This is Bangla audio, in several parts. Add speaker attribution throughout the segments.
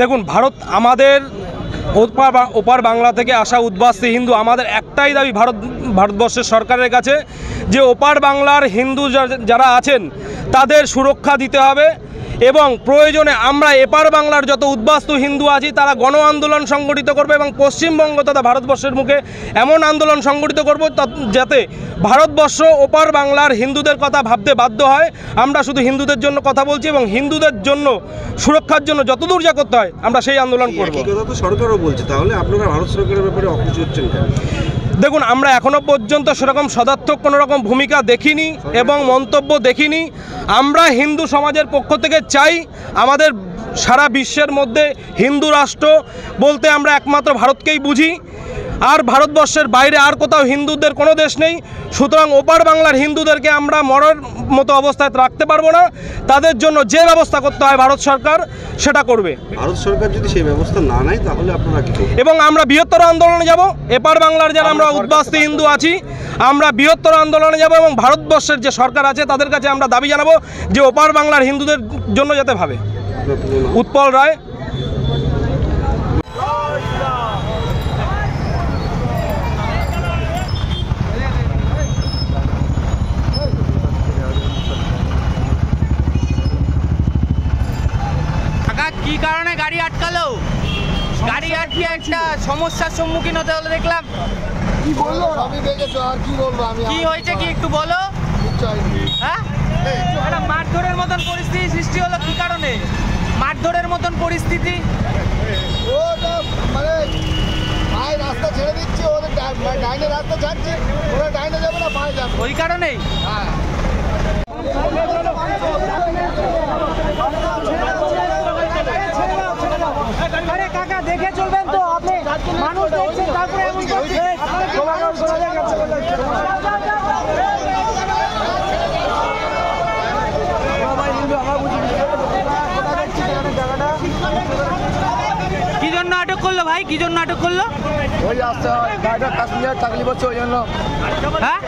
Speaker 1: দেখুন, ভারত আমাদের ওপার বাংলা থেকে আসা উদ্বাস্তী হিন্দু, আমাদের একটাই দাবি ভারতবর্ষের সরকারের কাছে যে ওপার বাংলার হিন্দু যারা আছেন তাদের সুরক্ষা দিতে হবে এবং প্রয়োজনে আমরা এপার বাংলার যত উদ্বাস্তু হিন্দু আছি তারা গণ আন্দোলন সংগঠিত করবে এবং পশ্চিমবঙ্গ তথা ভারতবর্ষের মুখে এমন আন্দোলন সংগঠিত করব যাতে ভারতবর্ষ ওপার বাংলার হিন্দুদের কথা ভাবতে বাধ্য হয়। আমরা শুধু হিন্দুদের জন্য কথা বলছি এবং হিন্দুদের জন্য সুরক্ষার জন্য যতদূর যা করতে হয় আমরা সেই আন্দোলন করব।
Speaker 2: এই কথা তো সরকারও বলছে, তাহলে আপনারা ভারত সরকারের ব্যাপারে অখুশি হচ্ছেন কেন?
Speaker 1: দেখুন, আমরা এখনও পর্যন্ত সেরকম সদার্থক কোনো রকম ভূমিকা দেখিনি এবং মন্তব্য দেখিনি। আমরা হিন্দু সমাজের পক্ষ থেকে চাই আমাদের সারা বিশ্বের মধ্যে হিন্দু রাষ্ট্র বলতে আমরা একমাত্র ভারতকেই বুঝি, আর ভারতবর্ষের বাইরে আর কোথাও হিন্দুদের কোনো দেশ নেই। সুতরাং ওপার বাংলার হিন্দুদেরকে আমরা মরার মতো অবস্থায় রাখতে পারবো না। তাদের জন্য যে ব্যবস্থা করতে হয় ভারত সরকার সেটা করবে।
Speaker 2: ভারত সরকার যদি সেই ব্যবস্থা না নেয় তাহলে আপনারা কি করবেন?
Speaker 1: এবং আমরা বৃহত্তর আন্দোলনে যাব। এপার বাংলার যারা আমরা উদ্বাস্তী হিন্দু আছি আমরা বৃহত্তর আন্দোলনে যাব এবং ভারতবর্ষের যে সরকার আছে তাদের কাছে আমরা দাবি জানাবো যে ওপার বাংলার হিন্দুদের জন্য যাতে ভাবে। উৎপল রায়।
Speaker 3: কি কারণে গাড়ি আটকালো? গাড়ি আটকে একটা সমস্যার সম্মুখীন হতে হলো দেখলাম।
Speaker 4: কি বললো? আমি দেখেছো আর কি বলবো আমি?
Speaker 3: কি হয়েছে কি একটু বলো। হ্যাঁ, একটা মারধরের মতন পরিস্থিতি সৃষ্টি হলো কি কারণে? মারধরের মতন পরিস্থিতি
Speaker 4: ওটা মানে ভাই রাস্তা ছেড়ে দিচ্ছে, ওদের ডাইনে রাস্তা ছাড়ছে, ওরা ডাইনে যাবে না বাঁয়ে যাবে,
Speaker 3: ওই কারণেই।
Speaker 4: হ্যাঁ
Speaker 3: আরে কাকা দেখে চলবেন তো, আপনি মানুষ দেখছেন তারপরে এমন করছে। কি জন্য আটক করলো ভাই? কি জন্য আটক করলো?
Speaker 4: ওই রাস্তা গাড়িটা প্যাসেঞ্জার থাকলে বলছে ওই জন্য।
Speaker 3: হ্যাঁ,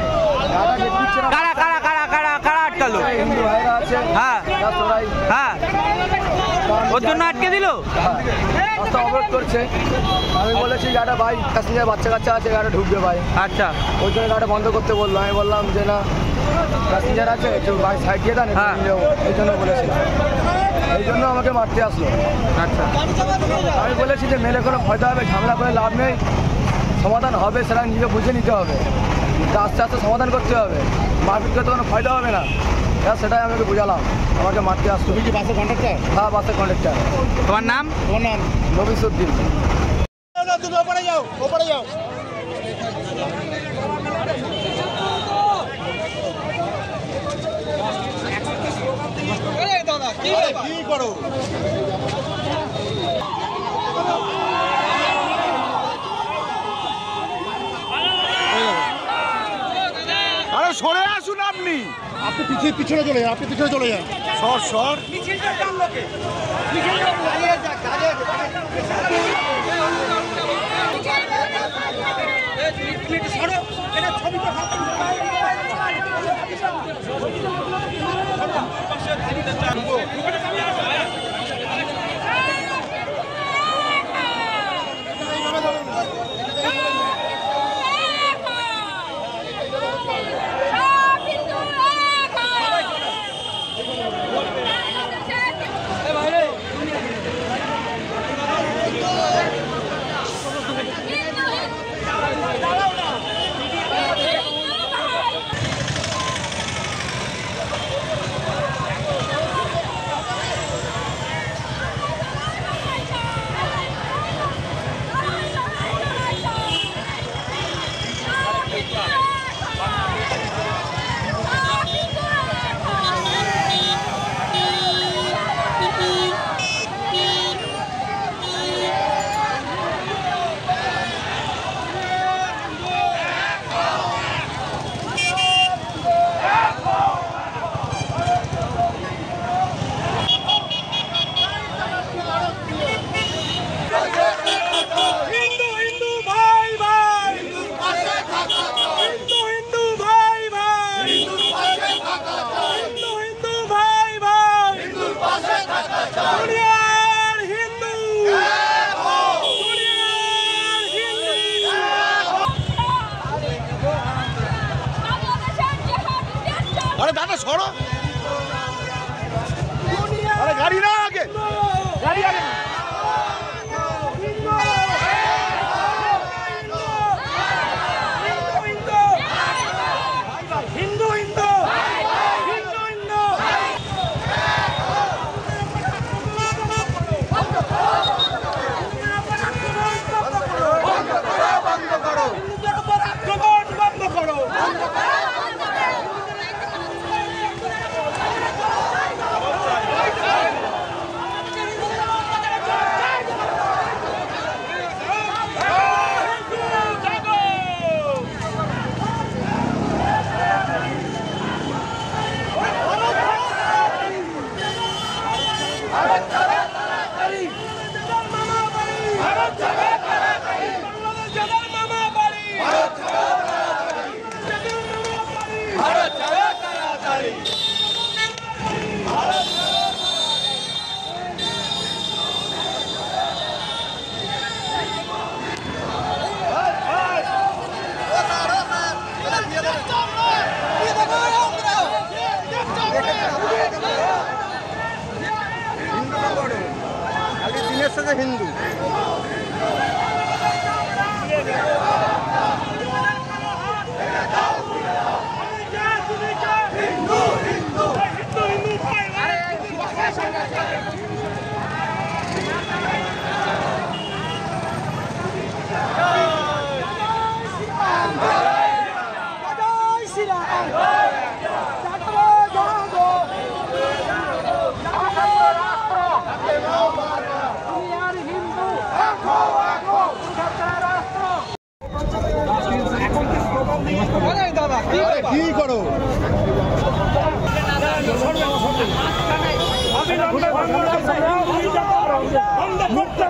Speaker 3: কারা কারা কারা কারা কারা আটকালো?
Speaker 4: হিন্দু ভাইরা আছে,
Speaker 3: হ্যাঁ হ্যাঁ, ওর জন্য আটকে দিল।
Speaker 4: রাস্তা অবরোধ করছে। আমি বলেছি গাড়িটা ভাই প্যাসেঞ্জার বাচ্চা কাচ্চা আছে, গাড়িটা ঢুকবে ভাই।
Speaker 3: আচ্ছা,
Speaker 4: ওই জন্য গাড়িটা বন্ধ করতে বললো। আমি বললাম যে না প্যাসেঞ্জার আছে, একটু ভাই সাইড দিয়ে দেন, এই জন্য বলেছি। এই জন্য আমাকে মারতে আসলো।
Speaker 3: আচ্ছা,
Speaker 4: আমি বলেছি যে মেলে কোনো ভয়তে হবে, ঝামেলা করে লাভ নেই, সমাধান হবে সেটা নিজে বুঝে নিতে হবে, আস্তে আস্তে সমাধান করতে হবে, মারপিট করতে কোনো ফায়দা হবে না। সেটাই আমাকে বুঝালাম, আমাকে মারতে আসলো। তুমি কি বাসের কন্ডাক্টর? হ্যাঁ, বাসের কন্ডাক্টর।
Speaker 3: তোমার নাম?
Speaker 4: তোমার নাম? নবিসুদ্দিন। তুমি ওপরে যাও, ওপরে যাও। কি করো? আরে সরে আসুন আপনি। আপনি পিছনে চলে যান, আপনি পিছনে চলে যান। সর সর।
Speaker 5: দিনের শেষে হিন্দু। কি করো মুক্ত